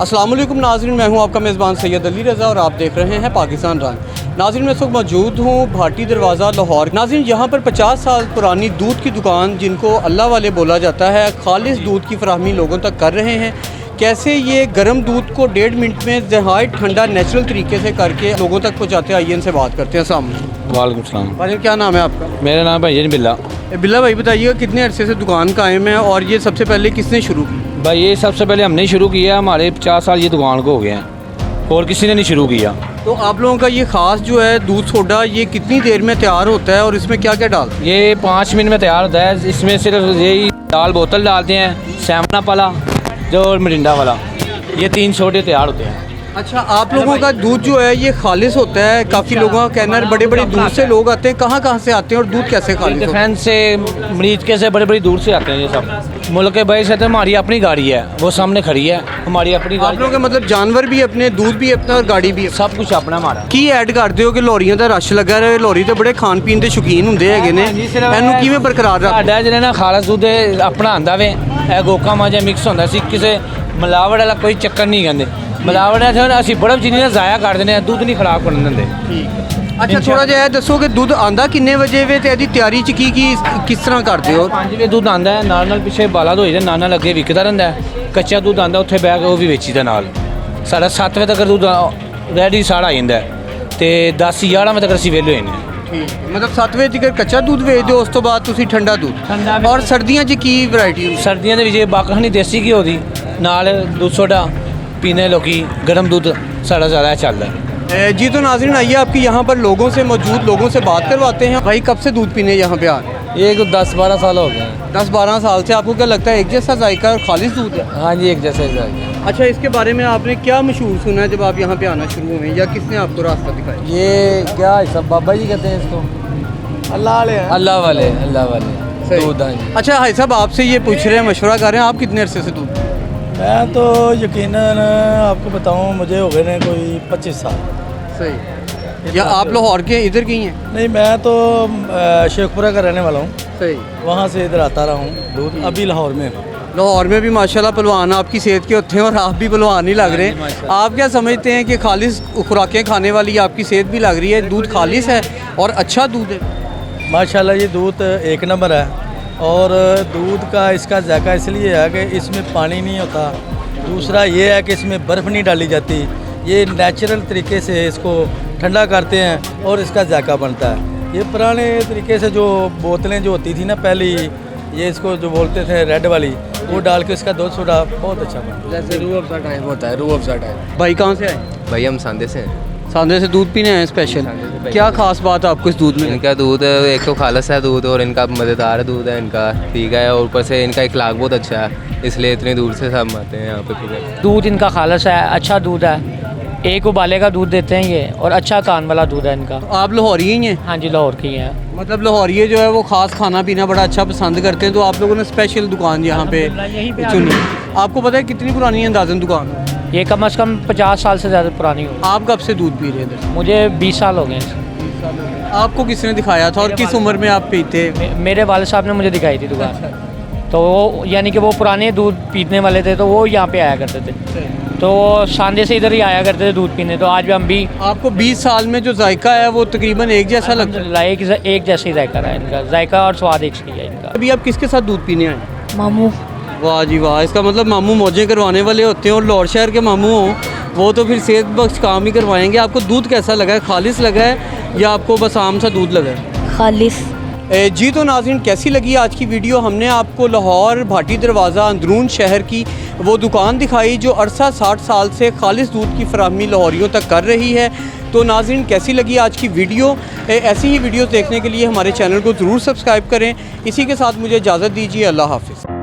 अस्सलाम वालेकुम नाज़रीन, मैं हूं आपका मेज़बान सैयद अली रज़ा और आप देख रहे हैं पाकिस्तान रंग। नाज़रीन, मैं इस वक्त मौजूद हूं भाटी दरवाज़ा लाहौर। नाज़रीन, यहां पर 50 साल पुरानी दूध की दुकान जिनको अल्लाह वाले बोला जाता है, खालिस दूध की फराहमी लोगों तक कर रहे हैं। कैसे ये गर्म दूध को 1.5 मिनट में नहायत ठंडा नेचुरल तरीके से करके लोगों तक पहुँचाते हैं। आइए इनसे बात करते हैं। अस्सलाम वालेकुम सलाम। भाई, क्या नाम है आपका? मेरा नाम भाई बिल्ला। बिल्ला भाई, बताइएगा कितने अरसे से दुकान कायम है और ये सबसे पहले किसने शुरू की? भाई ये सबसे पहले हमने ही शुरू किया, हमारे 50 साल ये दुकान को हो गए हैं और किसी ने नहीं शुरू किया। तो आप लोगों का ये ख़ास जो है दूध सोडा, ये कितनी देर में तैयार होता है और इसमें क्या क्या डालते हैं? ये 5 मिनट में तैयार होता है। इसमें सिर्फ यही दाल बोतल डालते हैं, सैमना वाला जो और मिरिंडा वाला, ये 3 छोटे तैयार होते हैं। अच्छा, आप लोगों का दूध जो है ये खालिस होता है? काफ़ी लोगों का कहना है बड़े बड़े दूर से लोग आते हैं। कहाँ से आते हैं और दूध कैसे खालिस होता है? डिफेंस से, मरीज के से बड़े दूर से आते हैं ये सब। मुल्क के भाई से तो हमारी अपनी गाड़ी है, वो सामने खड़ी है, हमारी अपनी आप लोगों के मतलब जानवर भी अपने, दूध भी अपना और गाड़ी भी सब कुछ अपना हमारा। की ऐड करते हो कि लोरियां का रश लगा रहे? लोरी तो बड़े खान पीन के शौकीन होंगे हैगे ने, इन्हू किवें बरकरार रख? साडा ਜਿਹੜਾ ना खालस दूध अपना आंदा वे, गोका माजा मिक्स होंदा सी, किसी मिलावट वाला कोई चक्कर नहीं कहते। मिलावट है ਅਸੀਂ बर्फ चीनी ना ज़ाया कर देने, दूध नहीं खराब करन देंगे। अच्छा, थोड़ा जिहा दसो कि दूध आंदा किन्ने वजे वे ते ਇਹਦੀ ਤਿਆਰੀ ਚ ਕੀ किस तरह करते हो? 5 ਵਜੇ दूध आंदा है, नाल पिछे बाला धोई दे, नाल अगे विकदा रहिंदा है। कच्चा दूध आंदा उत्थे बह के वो भी वेचीदा नाल। साढ़ा 7 वजे तक दूध रेडी साढ़ा आ जांदा है ते 10-11 वजे तक ਅਸੀਂ ਵੇਲੇ ਹੋਏ ਨੇ। मतलब 7 ਵਜੇ ਤੱਕ ਕੱਚਾ दूध ਵੇਚ ਦਿਓ, ਉਸ ਤੋਂ ਬਾਅਦ ਤੁਸੀਂ ਠੰਡਾ दूध। और सर्दियां ਚ ਕੀ वैरायटी ਹੁੰਦੀ? सर्दियों ਦੇ ਵਿੱਚ ਬਾਕਹਨੀ देसी घी ਦੀ नाल दूध सोडा पीने लोग गर्म दूध सारा ज़्यादा चल रहा है। जी तो नाज़रीन, आइए आपकी यहाँ पर लोगों से, मौजूद लोगों से बात करवाते हैं। भाई, कब से दूध पीने यहाँ पे आ रहे हैं? ये 10-12 साल हो गए हैं। 10-12 साल से। आपको क्या लगता है एक जैसा जायका और खालिस दूध है? हाँ जी, एक जैसा ही जाएगा। अच्छा, इसके बारे में आपने क्या मशहूर सुना है जब आप यहाँ पे आना शुरू हुए, या किसने आपको रास्ता दिखाया? ये क्या सब बाबा जी कहते हैं इसको, अल्लाह वाले। अल्लाह वाले दूध। हाँ जी। अच्छा भाई साहब, आपसे ये पूछ रहे हैं, मशवरा कर रहे हैं, आप कितने अरसे से दूध? मैं तो यकीनन आपको बताऊं, मुझे हो गए हैं कोई 25 साल। सही। या आप लाहौर के इधर की हैं? नहीं, मैं तो शेखपुरा का रहने वाला हूँ। सही। वहाँ से इधर आता रहा हूँ दूध, अभी लाहौर में हूँ। लाहौर में भी माशाल्लाह पहलवान आपकी सेहत के होते हैं और आप भी पहलवान ही लग रहे हैं। आप क्या समझते हैं कि खालिस खुराकें खाने वाली आपकी सेहत भी लग रही है? दूध खालिस है और अच्छा दूध है माशाल्लाह। ये दूध एक नंबर है और दूध का इसका जायका इसलिए है कि इसमें पानी नहीं होता। दूसरा ये है कि इसमें बर्फ़ नहीं डाली जाती। ये नेचुरल तरीके से इसको ठंडा करते हैं और इसका जायका बनता है। ये पुराने तरीके से जो बोतलें जो होती थी ना पहली, ये इसको जो बोलते थे रेड वाली, वो डाल के इसका दूध सोडा बहुत अच्छा बनता है। जैसे रूह अफ़ज़ा टाइप होता है, रूह अफ़ज़ा टाइप। भाई कहाँ से आए? भाई हम सांदे से हैं। सांदे से दूध पीने आए स्पेशल? क्या खास बात है आपको इस दूध में? इनका दूध एक तो खालस है दूध, और इनका मज़ेदार दूध है इनका, ठीक है, और ऊपर से इनका इखलाक बहुत अच्छा है, इसलिए इतनी दूर से सब आते हैं यहाँ पे पीने। दूध इनका खालस है, अच्छा दूध है, एक उबाले का दूध देते हैं ये, और अच्छा कान वाला दूध है इनका। तो आप लाहौरी ही हैं? हाँ जी, लाहौर की हैं। मतलब लाहौरी जो है वो ख़ास खाना पीना बड़ा अच्छा पसंद करते हैं, तो आप लोगों ने स्पेशल दुकान यहाँ पे चुनी। आपको पता है कितनी पुरानी है अंदाज़न दुकान? ये कम से कम 50 साल से ज़्यादा पुरानी हो। आप कब से दूध पी रहे थे? मुझे 20 साल हो गए। आपको किसने दिखाया था और किस उम्र में आप पीते? मेरे वाले साहब ने मुझे दिखाई थी दुकान। तो वो यानी कि वो पुराने दूध पीने वाले थे, तो वो यहाँ पे आया करते थे, तो सांदे से इधर ही आया करते थे दूध पीने। तो आज भी हम भी। आपको 20 साल में जो जायका है वो तकरीबन एक जैसा लगता है? एक जैसा ही जायका है इनका, जायका और स्वाद एक ही है इनका। अभी आप किसके साथ दूध पीने आए? मामू। वाह जी वाह, इसका मतलब मामू मौजें करवाने वाले होते हैं, और लाहौर शहर के मामू हों वो तो फिर सेहत बख्श काम ही करवाएंगे। आपको दूध कैसा लगा है? खालिस लगा है या आपको बस आम सा दूध लगा है? खालिस। जी तो नाज़रीन, कैसी लगी आज की वीडियो? हमने आपको लाहौर भाटी दरवाज़ा अंदरून शहर की वो दुकान दिखाई जो अरसा 60 साल से खालिस दूध की फराहमी लाहौरियों तक कर रही है। तो नाज़रीन कैसी लगी आज की वीडियो? ऐसी ही वीडियोस देखने के लिए हमारे चैनल को ज़रूर सब्सक्राइब करें। इसी के साथ मुझे इजाज़त दीजिए। अल्लाह हाफ़िज़।